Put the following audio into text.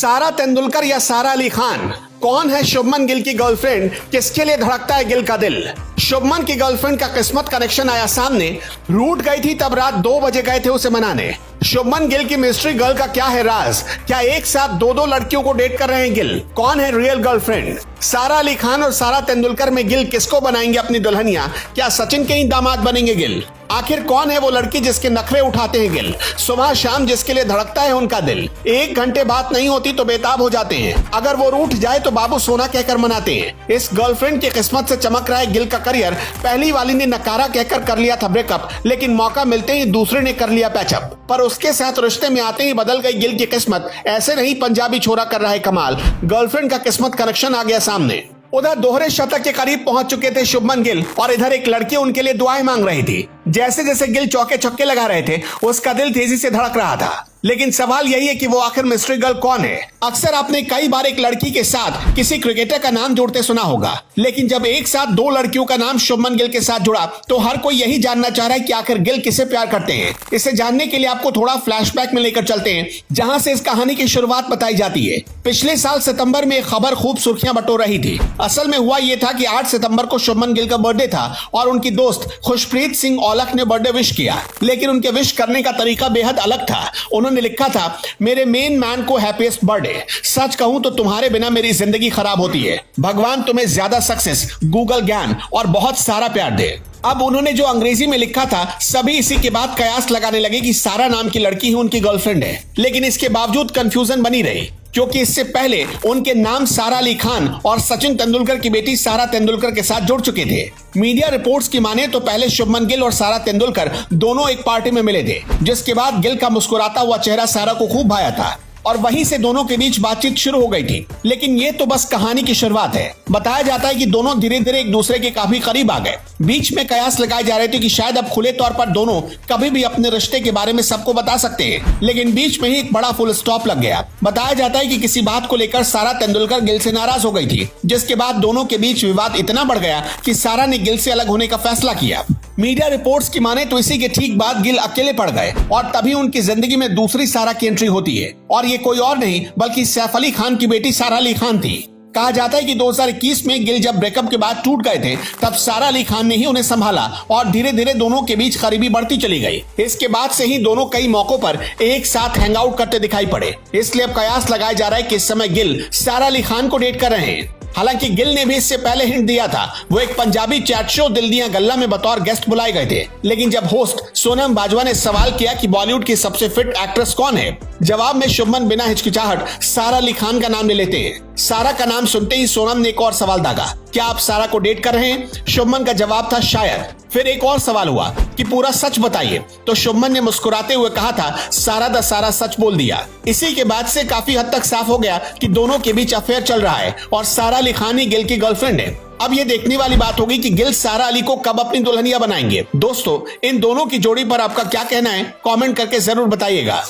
सारा तेंदुलकर या सारा अली खान, कौन है शुभमन गिल की गर्लफ्रेंड? किसके लिए धड़कता है गिल का दिल? शुभमन की गर्लफ्रेंड का किस्मत कनेक्शन आया सामने। रूठ गई थी तब रात 2 बजे गए थे उसे मनाने। शुभमन गिल की मिस्ट्री गर्ल का क्या है राज? क्या एक साथ दो लड़कियों को डेट कर रहे हैं गिल? कौन है रियल गर्लफ्रेंड? सारा अली खान और सारा तेंदुलकर में गिल किसको बनाएंगे अपनी दुल्हनिया? क्या सचिन के ही दामाद बनेंगे गिल? आखिर कौन है वो लड़की जिसके नखरे उठाते हैं गिल? सुबह शाम जिसके लिए धड़कता है उनका दिल। 1 घंटे बात नहीं होती तो बेताब हो जाते हैं। अगर वो रूठ जाए तो बाबू सोना कहकर मनाते हैं। इस गर्लफ्रेंड की किस्मत से चमक रहा है गिल का करियर। पहली वाली ने नकारा कहकर कर लिया था ब्रेकअप, लेकिन मौका मिलते ही दूसरे ने कर लिया पैचअप। पर उसके साथ रिश्ते में आते ही बदल गई गिल की किस्मत। ऐसे नहीं पंजाबी छोरा कर रहा है कमाल। गर्लफ्रेंड का किस्मत कनेक्शन आ गया सामने। उधर दोहरे शतक के करीब पहुंच चुके थे शुभमन गिल और इधर एक लड़की उनके लिए दुआएं मांग रही थी। जैसे जैसे गिल चौके छक्के लगा रहे थे उसका दिल तेजी से धड़क रहा था। लेकिन सवाल यही है कि वो आखिर मिस्ट्री गर्ल कौन है? अक्सर आपने कई बार एक लड़की के साथ किसी क्रिकेटर का नाम जोड़ते सुना होगा, लेकिन जब एक साथ 2 लड़कियों का नाम शुभमन गिल के साथ जुड़ा तो हर कोई यही जानना चाह रहा है कि आखिर गिल किसे प्यार करते हैं। इसे जानने के लिए आपको थोड़ा फ्लैशबैक में लेकर चलते हैं, जहां से इस कहानी की शुरुआत बताई जाती है। पिछले साल सितंबर में एक खबर खूब सुर्खियां बटोर रही थी। असल में हुआ यह था कि 8 सितंबर को शुभमन गिल का बर्थडे था और उनकी दोस्त खुशप्रीत सिंह औलख ने बर्थडे विश किया। लेकिन उनके विश करने का तरीका बेहद अलग था। उन्होंने लिखा था, मेरे मेन मैन को हैप्पीएस्ट बर्थडे। सच कहूं तो तुम्हारे बिना मेरी जिंदगी खराब होती है। भगवान तुम्हें ज्यादा सक्सेस, गूगल ज्ञान और बहुत सारा प्यार दे। अब उन्होंने जो अंग्रेजी में लिखा था, सभी इसी के बाद कयास लगाने लगे कि सारा नाम की लड़की ही उनकी गर्लफ्रेंड है। लेकिन इसके बावजूद कंफ्यूजन बनी रही, क्योंकि इससे पहले उनके नाम सारा अली खान और सचिन तेंदुलकर की बेटी सारा तेंदुलकर के साथ जुड़ चुके थे। मीडिया रिपोर्ट्स की माने तो पहले शुभमन गिल और सारा तेंदुलकर दोनों एक पार्टी में मिले थे, जिसके बाद गिल का मुस्कुराता हुआ चेहरा सारा को खूब भाया था और वहीं से दोनों के बीच बातचीत शुरू हो गई थी। लेकिन ये तो बस कहानी की शुरुआत है। बताया जाता है कि दोनों धीरे धीरे एक दूसरे के काफी करीब आ गए। बीच में कयास लगाए जा रहे थे कि शायद अब खुले तौर पर दोनों कभी भी अपने रिश्ते के बारे में सबको बता सकते हैं। लेकिन बीच में ही एक बड़ा फुल स्टॉप लग गया। बताया जाता है कि किसी बात को लेकर सारा तेंदुलकर गिल से नाराज हो गई थी, जिसके बाद दोनों के बीच विवाद इतना बढ़ गया कि सारा ने गिल से अलग होने का फैसला किया। मीडिया रिपोर्ट्स की माने तो इसी के ठीक बाद गिल अकेले पड़ गए और तभी उनकी जिंदगी में दूसरी सारा की एंट्री होती है। और ये कोई और नहीं बल्कि सैफ अली खान की बेटी सारा अली खान थी। कहा जाता है कि 2021 में गिल जब ब्रेकअप के बाद टूट गए थे, तब सारा अली खान ने ही उन्हें संभाला और धीरे धीरे दोनों के बीच करीबी बढ़ती चली गई। इसके बाद से ही दोनों कई मौकों पर एक साथ हैंग आउट करते दिखाई पड़े। इसलिए अब कयास लगाया जा रहा है कि इस समय गिल सारा अली खान को डेट कर रहे हैं। हालांकि गिल ने भी इससे पहले हिंट दिया था। वो एक पंजाबी चैट शो दिल दिया गल्ला में बतौर गेस्ट बुलाए गए थे। लेकिन जब होस्ट सोनम बाजवा ने सवाल किया कि बॉलीवुड की सबसे फिट एक्ट्रेस कौन है, जवाब में शुभमन बिना हिचकिचाहट सारा अली खान का नाम ले लेते हैं। सारा का नाम सुनते ही सोनम ने एक और सवाल दागा, क्या आप सारा को डेट कर रहे हैं? शुभमन का जवाब था शायद। फिर एक और सवाल हुआ कि पूरा सच बताइए, तो शुभमन ने मुस्कुराते हुए कहा था सारा दा सारा सच बोल दिया। इसी के बाद से काफी हद तक साफ हो गया कि दोनों के बीच अफेयर चल रहा है और सारा अली खान ही गिल की गर्लफ्रेंड है। अब ये देखने वाली बात होगी कि गिल सारा अली को कब अपनी दुल्हनिया बनाएंगे। दोस्तों, इन दोनों की जोड़ी पर आपका क्या कहना है? कमेंट करके जरूर बताइएगा।